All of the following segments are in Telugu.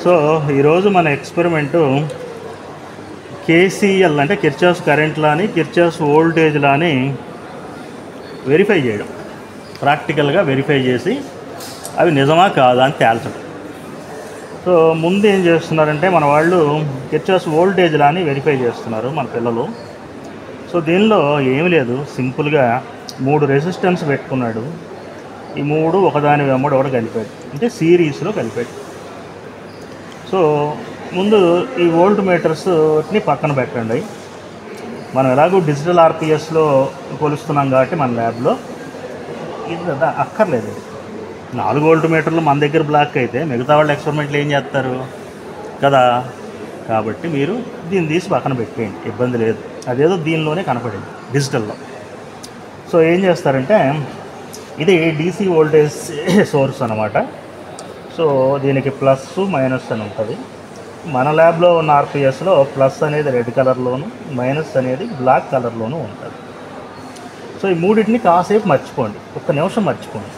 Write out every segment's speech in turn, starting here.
సో ఈరోజు మన ఎక్స్పెరిమెంటు కేసీఎల్ అంటే కిర్చాఫ్స్ కరెంట్ లాని కిర్చాఫ్స్ వోల్టేజ్ లాని వెరిఫై చేయడం, ప్రాక్టికల్గా వెరిఫై చేసి అవి నిజమా కాదా అని తేల్చడం. సో ముందు ఏం చేస్తున్నారంటే మన వాళ్ళు కిర్చాఫ్స్ వోల్టేజ్ లాని వెరిఫై చేస్తున్నారు మన పిల్లలు. సో దీనిలో ఏమి లేదు, సింపుల్గా 3 రెసిస్టెన్స్ పెట్టుకున్నాడు. ఈ 3 ఒకదాని వెంబడి ఒకటి కలిపాడు, అంటే సిరీస్లో కలిపాడు. సో ముందు ఈ వోల్ట్ మీటర్స్ని పక్కన పెట్టండి. మనం ఎలాగో డిజిటల్ ఆర్పిఎస్లో కొలుస్తున్నాం కాబట్టి మన ల్యాబ్లో ఇది అక్కర్లేదు. 4 వోల్ట్ మీటర్లు మన దగ్గర బ్లాక్ అయితే మిగతా వాళ్ళు ఎక్స్పెరిమెంట్లు ఏం చేస్తారు కదా. కాబట్టి మీరు దీన్ని తీసి పక్కన పెట్టేయండి, ఇబ్బంది లేదు. అదేదో దీనిలోనే కనపడింది డిజిటల్లో. సో ఏం చేస్తారంటే ఇది డీసీ వోల్టేజ్ సోర్స్ అన్నమాట. సో దీనికి ప్లస్ మైనస్ అని ఉంటుంది. మన ల్యాబ్లో ఉన్న ఆర్పిఎస్లో ప్లస్ అనేది రెడ్ కలర్లోను, మైనస్ అనేది బ్లాక్ కలర్లోనూ ఉంటుంది. సో ఈ మూడింటిని కాసేపు మర్చిపోండి, 1 నిమిషం మర్చిపోండి.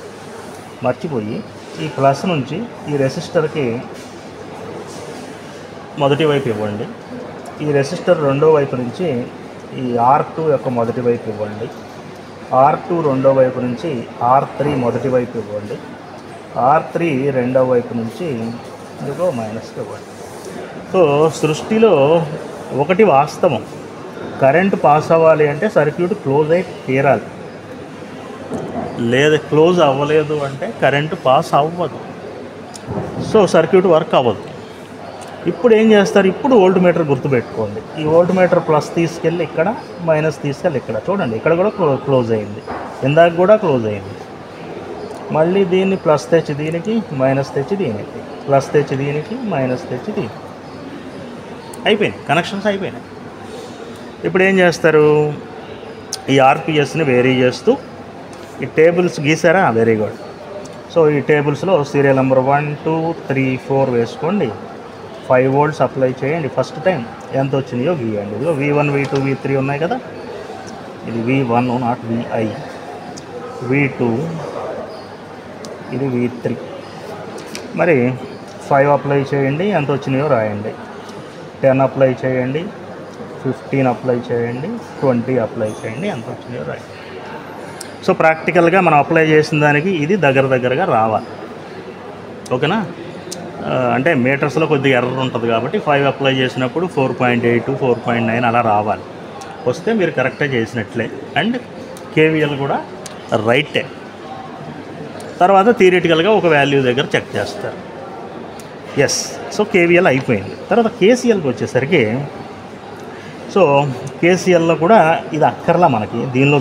మర్చిపోయి ఈ ప్లస్ నుంచి ఈ రెసిస్టర్కి మొదటి వైపు ఇవ్వండి, ఈ రెసిస్టర్ రెండో వైపు నుంచి ఈ R2 యొక్క మొదటి వైపు ఇవ్వండి, R2 రెండో వైపు నుంచి R3 మొదటి వైపు ఇవ్వండి, R3 రెండవ వైపు నుంచి ఇదిగో మైనస్కి ఇవ్వండి. సో సృష్టిలో ఒకటి వాస్తవం, కరెంటు పాస్ అవ్వాలి అంటే సర్క్యూట్ క్లోజ్ అయి తీరాలి. లేదా క్లోజ్ అవ్వలేదు అంటే కరెంటు పాస్ అవ్వదు. సో సర్క్యూట్ వర్క్ అవ్వదు. ఇప్పుడు ఏం చేస్తారు, ఇప్పుడు వోల్ట్ మీటర్ గుర్తుపెట్టుకోండి. ఈ వోల్ట్ మీటర్ ప్లస్ తీసుకెళ్ళి ఇక్కడ, మైనస్ తీసుకెళ్ళి ఇక్కడ. చూడండి ఇక్కడ కూడా క్లోజ్ అయింది, ఇందాక కూడా క్లోజ్ అయింది. మళ్ళీ దీన్ని ప్లస్ తెచ్చి దీనికి, మైనస్ తెచ్చి దీనికి, ప్లస్ తెచ్చి దీనికి, మైనస్ తెచ్చి దీనికి. అయిపోయింది, కనెక్షన్స్ అయిపోయినాయి. ఇప్పుడు ఏం చేస్తారు, ఈ ఆర్పిఎస్ని వేరీ చేస్తూ ఈ టేబుల్స్ గీసారా, వెరీ గుడ్. సో ఈ టేబుల్స్లో సీరియల్ నెంబర్ 1, 2, 3, 4 వేసుకోండి. 5 volts అప్లై చేయండి. ఫస్ట్ టైం ఎంత వచ్చినాయో గీయండి. ఇదిగో V1, V2, V3 ఉన్నాయి కదా. ఇది V1 నాట్ VI, V2, ఇది V3. మరి 5 అప్లై చేయండి, ఎంత వచ్చినాయో రాయండి. 10 అప్లై చేయండి, 15 అప్లై చేయండి, 20 అప్లై చేయండి, ఎంత వచ్చినాయో రాయండి. సో ప్రాక్టికల్గా మనం అప్లై చేసిన దానికి ఇది దగ్గరగా రావాలి. ఓకేనా. అంటే మీటర్స్లో కొద్దిగా ఎర్రర్ ఉంటుంది కాబట్టి 5 అప్లై చేసినప్పుడు 4.8, 4.9 అలా రావాలి. వస్తే మీరు కరెక్ట్గా చేసినట్లే. అండ్ కేవీఎల్ కూడా రైటే. తర్వాత థియరిటికల్గా ఒక వాల్యూ దగ్గర చెక్ చేస్తారు. ఎస్. సో కేవీఎల్ అయిపోయింది. తర్వాత కేసీఎల్కి వచ్చేసరికి, సో కేసీఎల్లో కూడా ఇది అక్కర్లా మనకి. దీనిలో